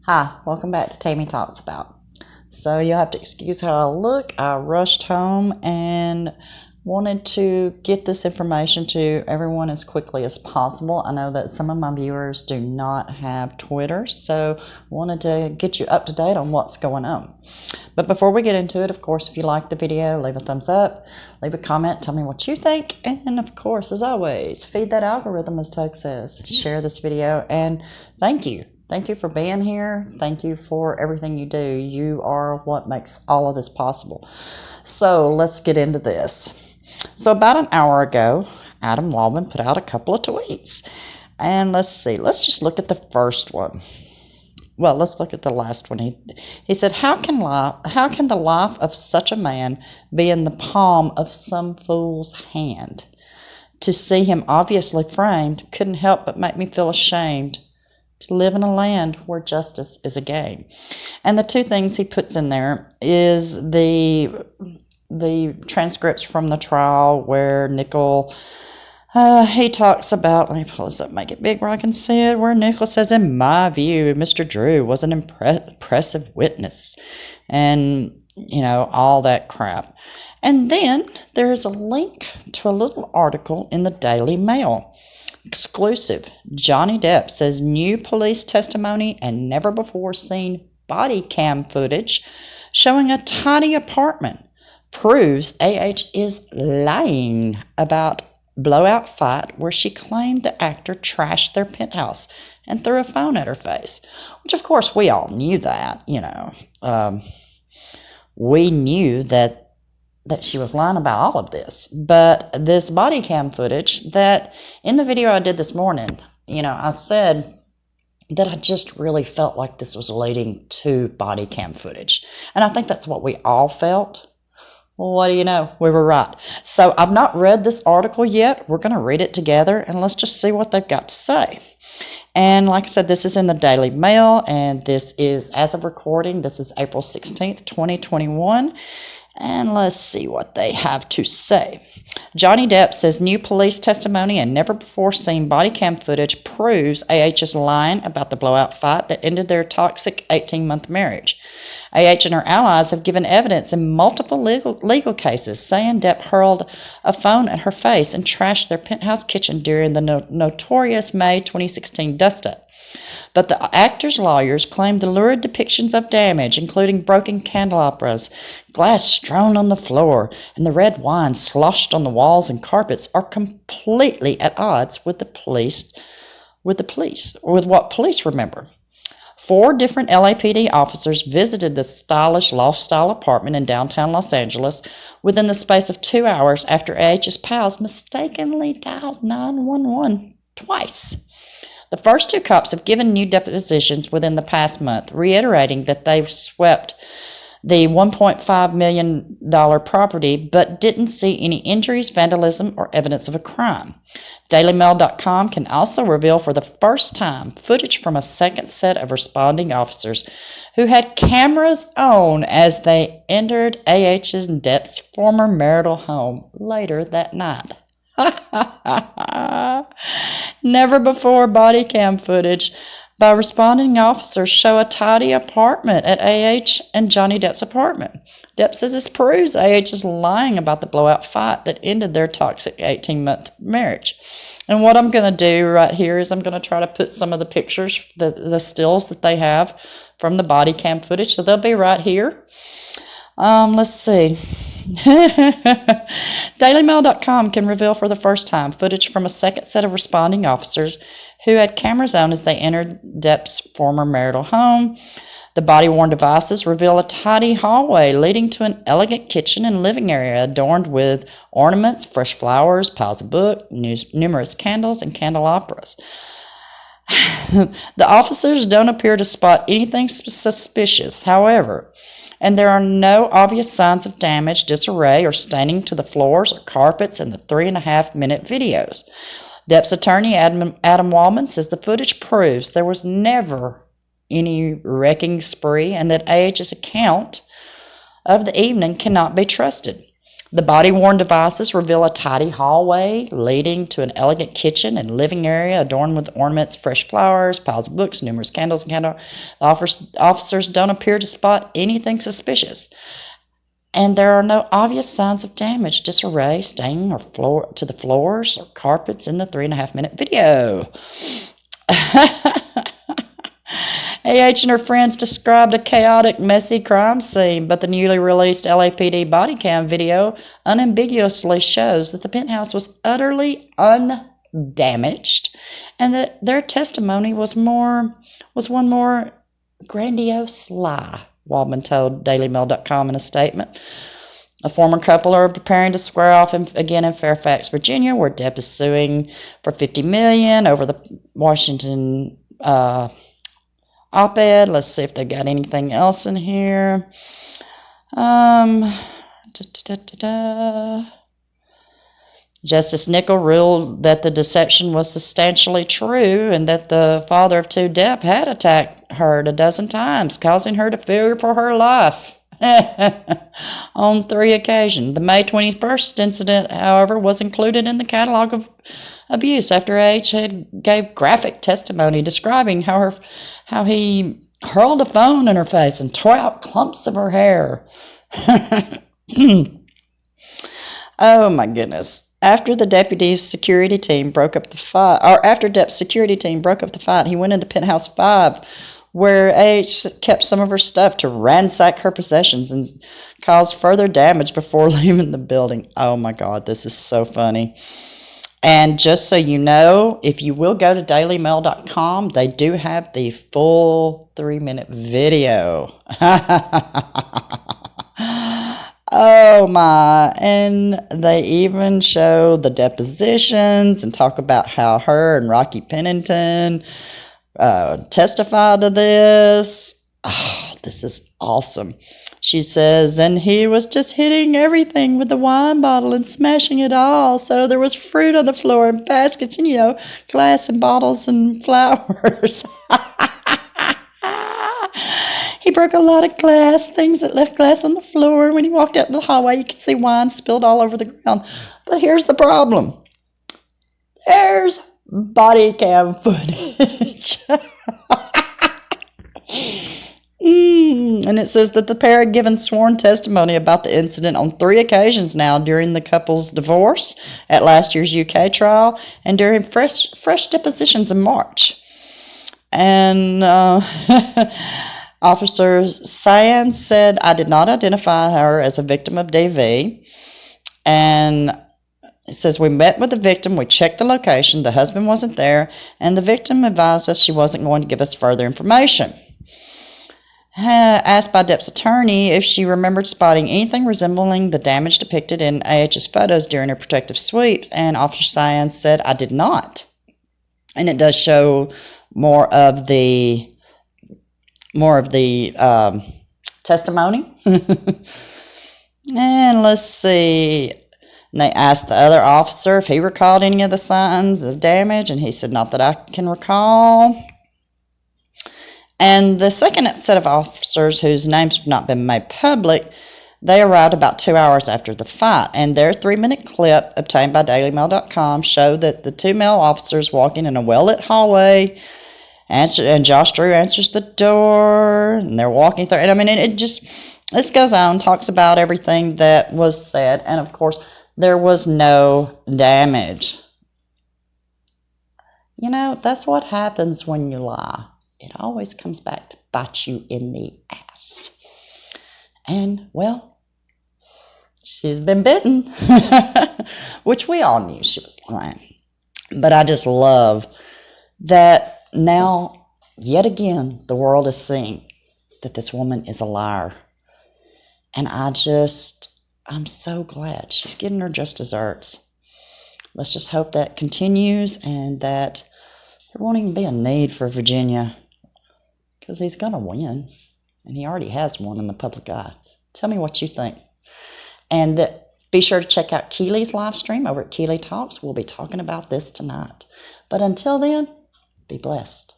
Hi, welcome back to Tammy Talks About. So you'll have to excuse how I look. I rushed home and wanted to get this information to everyone as quickly as possible. I know that some of my viewers do not have Twitter, so wanted to get you up to date on what's going on. But before we get into it, of course, if you like the video, leave a thumbs up, leave a comment, tell me what you think, and of course, as always, feed that algorithm, as Tug says. Share this video, and thank you. Thank you for being here. Thank you for everything you do. You are what makes all of this possible. So let's get into this. So about an hour ago, Adam Waldman put out a couple of tweets. And let's see. Let's just look at the first one. Well, let's look at the last one. He said, how can the life of such a man be in the palm of some fool's hand? To see him obviously framed couldn't help but make me feel ashamed to live in a land where justice is a game. And the two things he puts in there is the transcripts from the trial where Nickel, he talks about, let me pull this up, make it big where I can see it, where Nickel says, in my view, Mr. Drew was an impressive witness. And, you know, all that crap. And then there is a link to a little article in the Daily Mail. Exclusive. Johnny Depp says new police testimony and never before seen body cam footage showing a tiny apartment proves AH is lying about blowout fight where she claimed the actor trashed their penthouse and threw a phone at her face. Which, of course, we all knew that, you know. We knew that she was lying about all of this. But this body cam footage that in the video I did this morning, you know, I said that I just really felt like this was leading to body cam footage. And I think that's what we all felt. Well, what do you know? We were right. So I've not read this article yet. We're going to read it together and let's just see what they've got to say. And like I said, this is in the Daily Mail and this is, as of recording, this is April 16th, 2021. And let's see what they have to say. Johnny Depp says new police testimony and never before seen body cam footage proves AH is lying about the blowout fight that ended their toxic 18-month marriage. AH and her allies have given evidence in multiple legal cases saying Depp hurled a phone at her face and trashed their penthouse kitchen during the notorious May 2016 dust-up. But the actor's lawyers claim the lurid depictions of damage, including broken candelabras, glass strewn on the floor, and the red wine sloshed on the walls and carpets, are completely at odds with what police remember. 4 different LAPD officers visited the stylish loft-style apartment in downtown Los Angeles within the space of 2 hours after AH's pals mistakenly dialed 911 twice. The first 2 cops have given new depositions within the past month, reiterating that they've swept the $1.5 million property but didn't see any injuries, vandalism, or evidence of a crime. DailyMail.com can also reveal for the first time footage from a second set of responding officers who had cameras on as they entered AH and Depp's former marital home later that night. Never before body cam footage by responding officers show a tidy apartment at AH and Johnny Depp's apartment. Depp says this proves AH is lying about the blowout fight that ended their toxic 18-month marriage. And what I'm going to do right here is I'm going to try to put some of the pictures, the stills that they have from the body cam footage. So they'll be right here. Let's see. DailyMail.com can reveal for the first time footage from a second set of responding officers who had cameras on as they entered Depp's former marital home. The body-worn devices reveal a tidy hallway leading to an elegant kitchen and living area adorned with ornaments, fresh flowers, piles of books, numerous candles, and candelabras. The officers don't appear to spot anything suspicious, however, and there are no obvious signs of damage, disarray, or staining to the floors or carpets in the 3.5-minute videos. Depp's attorney, Adam Waldman, says the footage proves there was never any wrecking spree and that AH's account of the evening cannot be trusted. The body-worn devices reveal a tidy hallway leading to an elegant kitchen and living area adorned with ornaments, fresh flowers, piles of books, numerous candles, and candles. The officers don't appear to spot anything suspicious. And there are no obvious signs of damage, disarray, staining, or to the floors or carpets in the 3.5-minute video. AH and her friends described a chaotic, messy crime scene, but the newly released LAPD body cam video unambiguously shows that the penthouse was utterly undamaged and that their testimony was one more grandiose lie, Waldman told DailyMail.com in a statement. A former couple are preparing to square off again in Fairfax, Virginia, where Depp is suing for $50 million over the Washington op-ed. Let's see if they got anything else in here. Justice Nickel ruled that the deception was substantially true and that the father of two Depp had attacked her 12 times, causing her to fear for her life on 3 occasions. The May 21st incident, however, was included in the catalog of abuse after H gave graphic testimony describing how he hurled a phone in her face and tore out clumps of her hair. Oh my goodness. After Depp's security team broke up the fight, he went into Penthouse 5, where H kept some of her stuff to ransack her possessions and cause further damage before leaving the building. Oh my God, this is so funny. And just so you know, if you will go to dailymail.com, they do have the full 3-minute video. Oh my. And they even show the depositions and talk about how her and Rocky Pennington testified to this. Oh, this is awesome. She says, and he was just hitting everything with the wine bottle and smashing it all. So there was fruit on the floor and baskets and, glass and bottles and flowers. He broke a lot of glass, things that left glass on the floor. When he walked out in the hallway, you could see wine spilled all over the ground. But here's the problem. There's body cam footage. And it says that the pair had given sworn testimony about the incident on 3 occasions now during the couple's divorce, at last year's UK trial, and during fresh depositions in March. And Officer Sands said, I did not identify her as a victim of DV. And it says, we met with the victim, we checked the location, the husband wasn't there, and the victim advised us she wasn't going to give us further information. Asked by Depp's attorney if she remembered spotting anything resembling the damage depicted in AH's photos during her protective sweep, and Officer Sands said, I did not. And it does show more of the testimony. And let's see. And they asked the other officer if he recalled any of the signs of damage, and he said, not that I can recall. And the second set of officers, whose names have not been made public, they arrived about 2 hours after the fight, and their 3-minute clip obtained by DailyMail.com showed that the 2 male officers walking in a well-lit hallway, and Josh Drew answers the door, and they're walking through. And I mean, this goes on, talks about everything that was said, and of course, there was no damage. That's what happens when you lie. It always comes back to bite you in the ass. And, well, she's been bitten, which we all knew she was lying. But I just love that now, yet again, the world is seeing that this woman is a liar. And I'm so glad she's getting her just desserts. Let's just hope that continues and that there won't even be a need for Virginia, because he's going to win, and he already has won in the public eye. Tell me what you think. And be sure to check out Keely's live stream over at Keely Talks. We'll be talking about this tonight. But until then, be blessed.